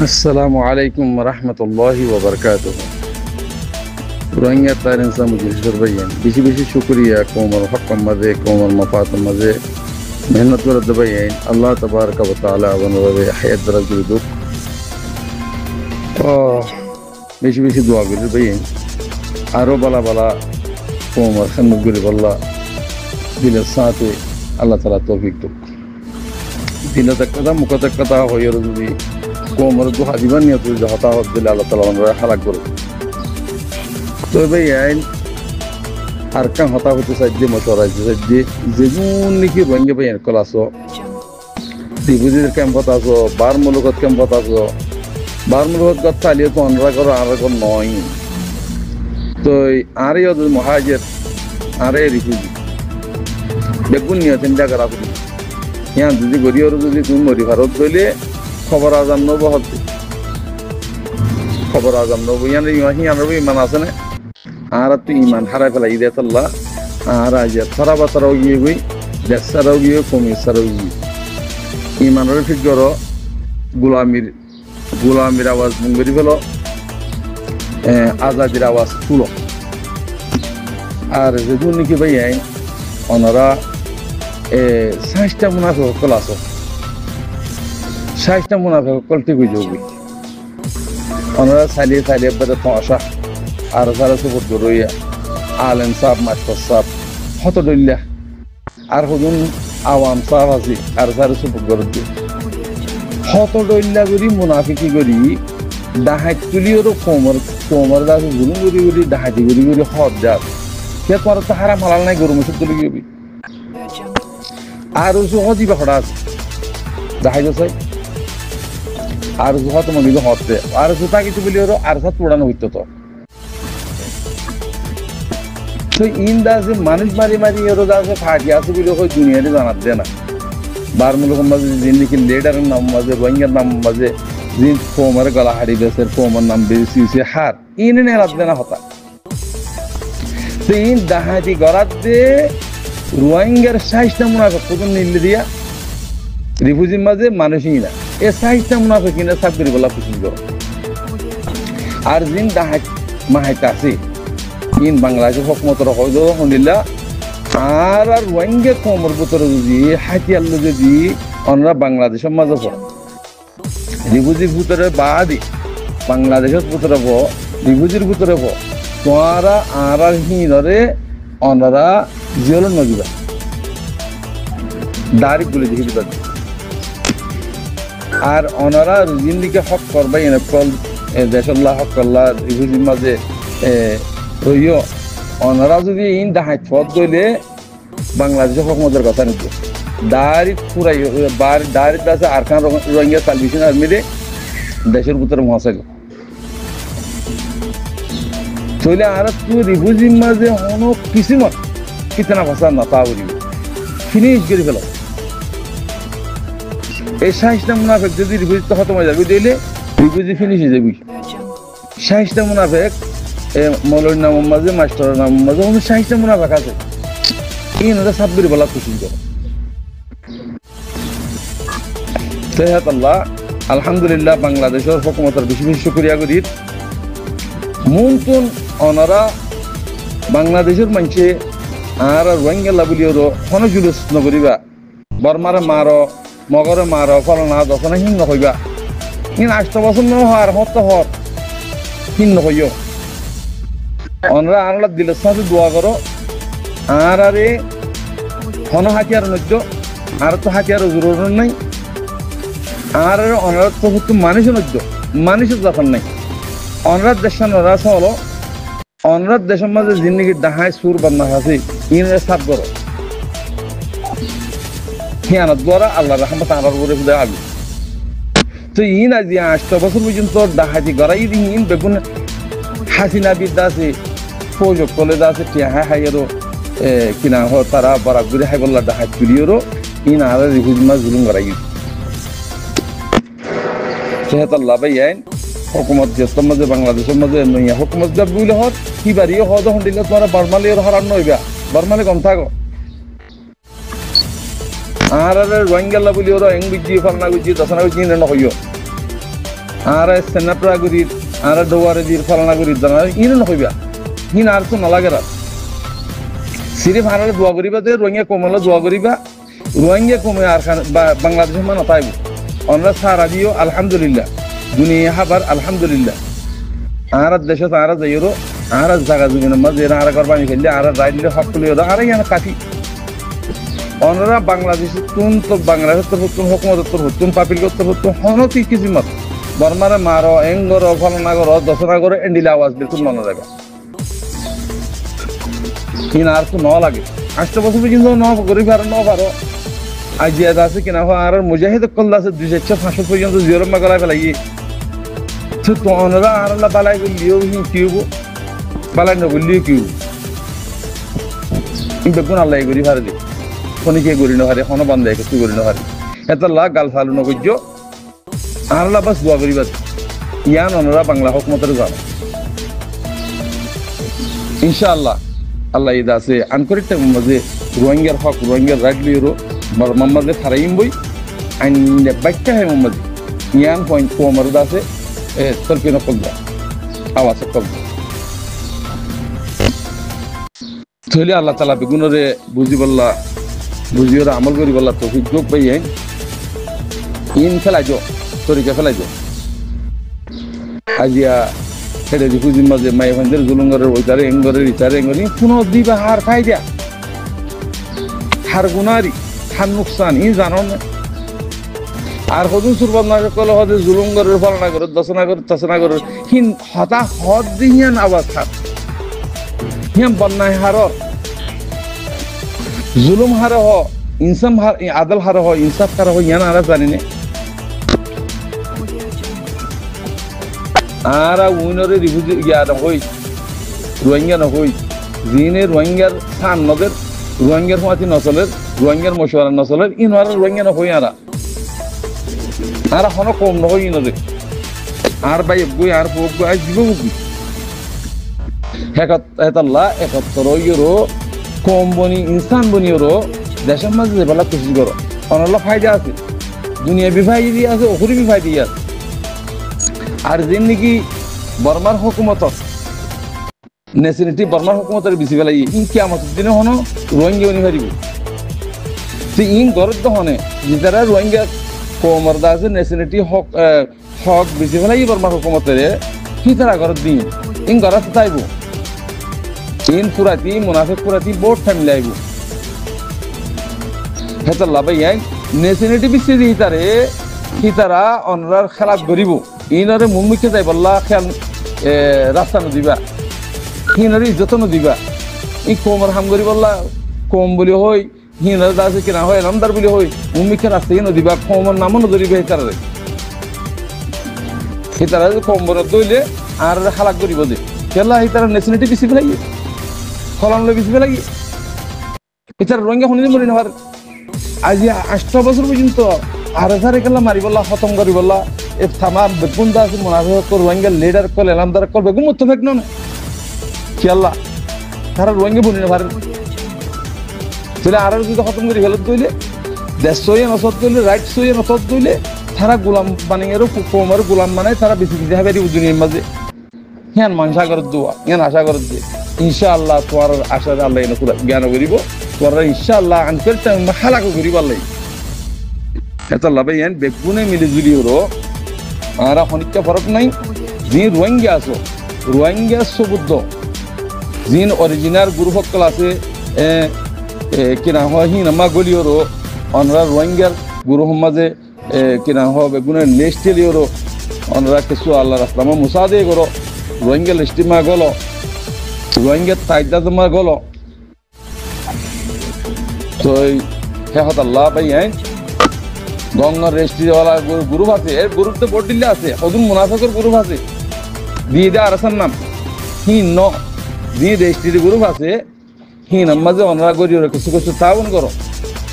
আসসালামু আলাইকুম রহমতুল্লাহি ওয়া বারাকাতুহু। রোহিঙ্গা তার ইনসান মুজিবুর ভাইয়ান বেশি বেশি শুকরিয়া কোমর হকম মাঝে কোমর মফাতম মাঝে মেহনত করে দবাইন আল্লাহ তাবারক ওয়া তাআলা ওয়ানভাবে হায়াত দরাজ করে দুক ও বেশি বেশি দোয়া করে ভাইয়ান আরো বালা বালা কোমর খান্নু করে বল্লা দিলের সাথে আল্লাহ তাআলা তৌফিক দুক দিলে কথা মুখ কথা হইর যদি কোমর দুহা দিবান নিয়ে তুই হতাহত দিলে আল্লাহ তাআলা ওয়ানভাবে হালাক করে তো ভাইয়ান আর কান হতা হতে সাহায্য মশরাইছে সাহায্য যেগুন নাকি রোহিঙ্গা ভাইয়ান কলাসো দিবুজির ক্যাম্পত আছো বার মুলুকত ক্যাম্পত আছো বার মুলুকত কথা আলিয়ে তো অনরা করো আর কর নয় তো আরে মহাজের আরে রিফিউজি বেগুন নিয়ে চিন্তা করা করি ইয়ান যদি গরিয়র যদি তুমি মরি ভারত গইলে খবর আজাম নব হতে খবর আজাম নব ইয়ান ইমান আছে না আর তুই ইমান হারাই ফেলাই দে আল্লাহ আর আজ সারা বাতারাও গিয়ে গই দেশারাও গিয়ে কমিসারাও গিয়ে ইমানের ফিগর গোলামির আওয়াজ মুঙ্গরি ফেলো আজাদির আওয়াজ তুলো আর যেগুলো নাকি ভাই ওনারা 60টা মুনাফে সকল আছো 60টা মুনাফে সকল ঠিক হয়ে যাবি ওনারা চালিয়ে চালিয়ে বেড়ে আসা আর যারা সুপোর্ট করইয়া আলেম সাহেব মাস্টার সাহেব হত দইল্লা আর হুজুন আওয়াম সাহেব আছে আর যারা সুপোর্ট করে দিয়ে হত দইল্লা করি মুনাফিকি করি ডাহাত তুলি ওর কোমর দাস জুলুম করি ডাহাতি করি হত যাত সে তোমার তো হারাম হালাল নাই গরু মুসুর তুলি গবি আর দিবা খড়া আছে দেখাই যাই আর তোমার নিজ হতে আর জুতা কিছু বলি ওর আর সাথে পুরানো হইতো তো ইন দাসে মানুষ মারি মারি এর দাসে ফাটি আছে বলে ওই দুনিয়াতে জানাত দেয় না বার মুলুক মাঝে জিন্দিগি লিডারের নাম মাঝে রোহিঙ্গার নাম মাঝে জিন কোমর গলা হারি বেসের কোমর নাম বেশি হার ইনে নেলাত দেনা হতা তো ইন দাহাতি গরাত দে রোহিঙ্গার 60টা মুনাফিক কত নিলে দিয়া রিফিউজির মাঝে মানুষই না এ 60টা মুনাফিক কিনা সাব করে বলা খুশি আর জিন দাহাত মাহাইতা আছে ইন বাংলাদেশের হকমতর হইল হনিলা আর রোহিঙ্গা কোমর ভিতরে যদি হাতিয়ার যদি অনরা বাংলাদেশের মাঝে রিফিউজির ভিতরে বাদে বাংলাদেশের ভিতরে রিফিউজির ভিতরে তোরা আর হিনরে অনরা জিওল নদিবা দাঁড়ি গুলি দেখে দিবা আর অনরা জিন্দিকে হক করবাই এনে কল দেশাল্লাহ হক করলা রিফিউজির মাঝে রইও অনারা যদি ইন দাহাত ফত গইলে বাংলাদেশের হকমতের কথা নিত দাঁড়ি পুরাই দাঁড়ির দাসে আর খান রোহিঙ্গা সালভেশন আর্মিরে দেশের ভিতরে মহাসাইল চলে আর তুই রিফিউজির মাঝে হনো কিসিমত কিতনা ভাষা না তা বলি ফিনিশ করে ফেল এই 60টা মুনাফেক যদি রিফিউজি তো খতম হয়ে যাবে দিলে রিফিউজি ফিনিশ হয়ে যাবি 60টা মুনাফেক মৌলবীর নাম মাঝে মাস্টারের নাম মাঝে 60টা মুনাফেক আছে ইনারা সাব করে বলা খুশি করে সেহাত আল্লাহ আলহামদুলিল্লাহ বাংলাদেশের হুকুমতের বেশি বেশি শুকরিয়া করি মুনতুন ওনারা বাংলাদেশের মানুষে আর রোহিঙ্গা লাবলিওর হন জুলুস নকরিবা বর্মারে মারো মগরে মারো ফলনা দশনা হিং নকইবা ইন 8 বছর ন হওয়ার হত হর হিং নকইও অনরা আনলা দিলের সাথে দোয়া করো আর আরে হন হাতিয়ার নজ্য আর তো হাতিয়ার জরুরত নাই আর অনরা তো মানুষ নজ্য মানুষের দরকার নাই অনরাত দেশন রাস হলো অনরাত দেশের মাঝে জিন্দিগির দাহাই সুর বান্না আছে ইনরে সাফ করো হিয়ানত দ্বারা আল্লাহ রহমত আমার উপরে খুদে আবি তো ইন আজ 8 বছর পর্যন্ত দাহাতি গড়াই দিন ইন বেগুন হাসিনা বিদ্যা আছে ফৌজ কলে আছে টিয়া হাইয়েরও কিনা হ তারা বরাক ঘুরে হাই বললা দাহাত তুলিয়েরও ইন আর রিফিউজি মাছ জুলুম গড়াই সেহেত আল্লাহ ভাই আইন হুকুমত দেশের মাঝে বাংলাদেশের মাঝে নইয়া হুকুমত যা বুঝলে হত কি বাড়িও হদ হন দিলে তোমার বারমালির হারান নইবা বারমালি কম থাকো আর রোহিঙ্গাল্লা বলি ওরা এং বুঝি ফালনা বুঝি দশনা বুঝি না হইও আর সেনাপ্রা গুরির আর ডোয়ারে দির ফালনা গুরির জানা ইন হইবা হিন আর তো নালাগে রা সিরিফ হারালে দোয়া করিবা যে রোহিঙ্গা কমলে দোয়া করিবা রোহিঙ্গা কমে আর বাংলাদেশের মানে তাইব আমরা সারা দিও আলহামদুলিল্লাহ দুনিয়া হাবার আলহামদুলিল্লাহ আর দেশে আর যাইরো আর জায়গা জমিন মাঝে আর করবানি খেললে আর রাইলে হক তুলিও আর ইয়ান কাফি অনরা বাংলাদেশের তুন তো বাংলাদেশের তোর হতুন হুকুমত তোর হতুন পাপিল তোর হতুন হনতি কিজিমত বর্মারে মারো এঙ্গর ফলনা করো দশনা করো এন্ডিলে আওয়াজ বিলকুল মনে রাখা কিনা আর তো ন লাগে 8 বছর পর্যন্ত ন করি পারো ন পারো আজ জিয়াদ আছে কিনা আর মুজাহিদ কল্লা আছে 200-500 পর্যন্ত জিরো গলায় ফেলাই তো অনরা আর আল্লাহ বালাই গলিও কিউব বালাই নগলিও কিউব বেগুন আল্লাহ করি পারে দি খনিকে করি না হারে হন বান্ধে কিছু করি না হারে এত লাখ গাল ফালু নগজ্য আর আল্লাহ বাস দোয়া করিবা ইয়ান অনরা বাংলা হুকুমতের জানো ইনশাআল্লাহ আল্লাহ ইদা আছে আনকরিতে মাঝে রোহিঙ্গার হক রোহিঙ্গার রাইট লিরো মাম্মাদে থারাইম বই আইন বাক্কা হে মাম্মাদ ইয়ান পয়েন্ট কোমর দাসে তরফিন কলদা আওয়াজ কলদা থইলে আল্লাহ তাআলা বেগুনরে বুঝিবল্লা বুঝিওরা আমল করিবল্লা তৌফিক যোগ পাই ইন ফেলাইজো তরিকা ফেলাইজো আজিয়া হেডে দিকুজির মাঝে মাই ভান্দের জুলুঙ্গরের ওইতারে এঙ্গরের ইতারে এঙ্গরি পুনঃ দিবা হার খাই দিয়া হার গুনারি হার নুকসান ই জানো না আর হদুন সুরবাদ না কলে হদে জুলুঙ্গরের ফলনা করে দশনা করে তসনা করে হিন হতা হদ দিহিয়ান আওয়াজ থাক হিয়াম বন্যায় হার জুলুম হার হ ইনসাম হার আদল হার হ ইনসাফ হার হ ইয়ান আরা জানি না আর উইনরে রিফিউজি ইয়া হই রোহিঙ্গা না হই জিনে রোহিঙ্গার সান নদের রোহিঙ্গার ফাতি নসলের রোহিঙ্গার মশওয়ারা নসলের ইনওয়ার রোহিঙ্গা না হই আর হন কম না হই নদে আর ভাই বই আর বই আজ দিব বুকি হেকাত এতাল্লাহ 71 ইউরো কম বনি ইনসান বনি ইউরো দেশের মাঝে যেবেলা খুশি করো অনল্লা ফায়দা আছে দুনিয়া বিভাই দিয়ে আছে ওখরি বিভাই দিয়ে আছে আর যেন নাকি বর্মার হুকুমত নেশনালিটি বর্মার হুকুমতের বেশি বেলা ইন কিয়ামতের দিনে হনো রোহিঙ্গা উনি হারিব তো ইন গরদ হনে যারা রোহিঙ্গা কোমরদা আছে নেশনালিটি হক হক বেশি বেলা বর্মার হুকুমতের কি তারা গরদ দিন ইন গরদ তাইব ইন পুরাতি মুনাফিক পুরাতি বোর্ড ফ্যামিলি আইব হেতার লাভাই নেশনালিটি বেশি দিয়ে তারে কি তারা অনরার খেলাপ গরিব ইনারে মুম্মিকে যাই বললা খেয়াল রাস্তা নদিবা হিনারে ইজ্জত নদিবা ই কোমর হাম করি বললা কম বলি হই হিনারে দাসে কিনা হয় নামদার বলি হই মুম্মিকে রাস্তা নদিবা কোমর নামও নদরিবে হিতারে হিতারা কোমর দইলে আর খালাক করিব যে কেলা হিতারা নেশনালিটি বেশি ফেলাই ফলানলে বেশি ফেলাই হিতারা রোহিঙ্গা শুনি মরি নহার আজি 8 বছর পর্যন্ত আর ধারে কেলা মারি বললা খতম করি বললা এ তামাম বেগুন দাস মুনাফিক কর রোহিঙ্গা লিডার কল এলামদার কল বেগুন মুত্তাফিক নন কি আল্লাহ তারা রোহিঙ্গা বনি না ভারে তাহলে আর যদি খতম করি ফেলত দইলে দেশ সইয়ে নসত দইলে রাইট সইয়ে নসত দইলে তারা গোলাম বানিয়েরও কোমর গোলাম বানায় তারা বেশি দিতে হবে দুনিয়ার মাঝে হ্যাঁ মানুষ আগর দোয়া হ্যাঁ আশা করত দিয়ে ইনশাআল্লাহ তোমার আশা আল্লাহ এনে জ্ঞান করিব তোমরা ইনশাআল্লাহ আনফের টাইম হালাক করিব আল্লাহ এটা লাভে ইয়ান বেগুনে মিলে জুলি হলো আর অনেকটা ফরক নাই যে রোহিঙ্গা আছো রোহিঙ্গা সবুদ্ধ যিন অরিজিনাল গ্রুপ সকল আছে কিনা হয় হিনামা গলিওরো অনরা রোহিঙ্গার গুরু সমাজে কিনা হয় বেগুনের নেস্টেলিওরো অনরা কিছু আল্লাহ রাস্তামা মুসাদে করো রোহিঙ্গা লিস্টিমা গলো রোহিঙ্গা তাইদা জমা গলো তো হেহত আল্লাহ ভাই গঙ্গার রেস্ট্রিওয়ালা গ্রুপ আছে এর গ্রুপ তো বোর্ড দিলে আছে অদুন মুনাফিকের গ্রুপ আছে দিয়ে দেয় আরসার নাম হিন ন যে রেস্ট্রি গ্রুপ আছে হিন মাঝে অনরা করি কিছু কিছু তাউন করো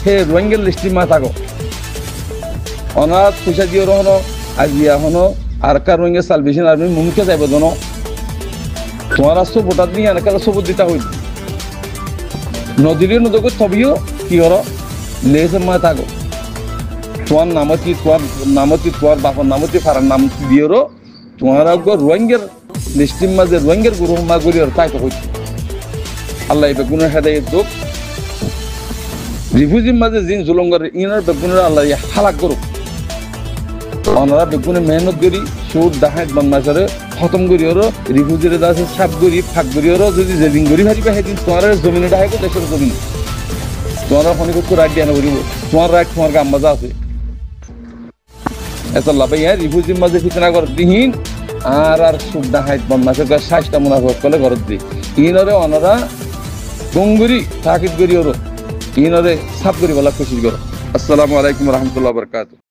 হে রোহিঙ্গার লিস্টি মা থাকো অনাথ পয়সা দিয়ে হনো আজিয়া হনো আর কার রোহিঙ্গা সালভেশন আর্মি মুমকে যাইব জন তোমার সব ভোটার নিয়ে এনেকা সবুজ দিতা হইল নদীর নদী তবিও কি হর লেসে মা থাকো তোমার নামতি তোমার বাপর নামতি ফারার নামতি দিয়েরো তোমার আগে রোহিঙ্গার লিস্টির মাঝে রোহিঙ্গার গুরু মা গরিয়র তাই তো হইছে আল্লাহ বেগুনের সাথে দোক রিফিউজির মাঝে জিন জুলঙ্গর ইনার বেগুনের আল্লাহ হালাক করুক ওনারা বেগুনে মেহনত করি সুর ডাহাত বন্যাসরে খতম করি ওর রিফিউজির দাসে সাপ করি ফাঁক করি ওর যদি যেদিন করি ভারিবা সেদিন তোমার জমিনে ডাহাই দেশের জমিন তোমার ফোনে করতে রাইট দিয়ে করিব তোমার রাইট তোমার গাম বাজা আছে এত লাভাই রিফিউজির মাঝে ফিতনা করে দিহীন আর সুর ডাহাত বন্যাসের সাইজটা মুনাফত করলে ঘর দিই ইনরে ওনারা গঙ্গুরি তাকিদ করি ওর ইনরে সাপ করি বলা খুশি করো আসসালামু আলাইকুম রহমতুল্লাহ বরকাত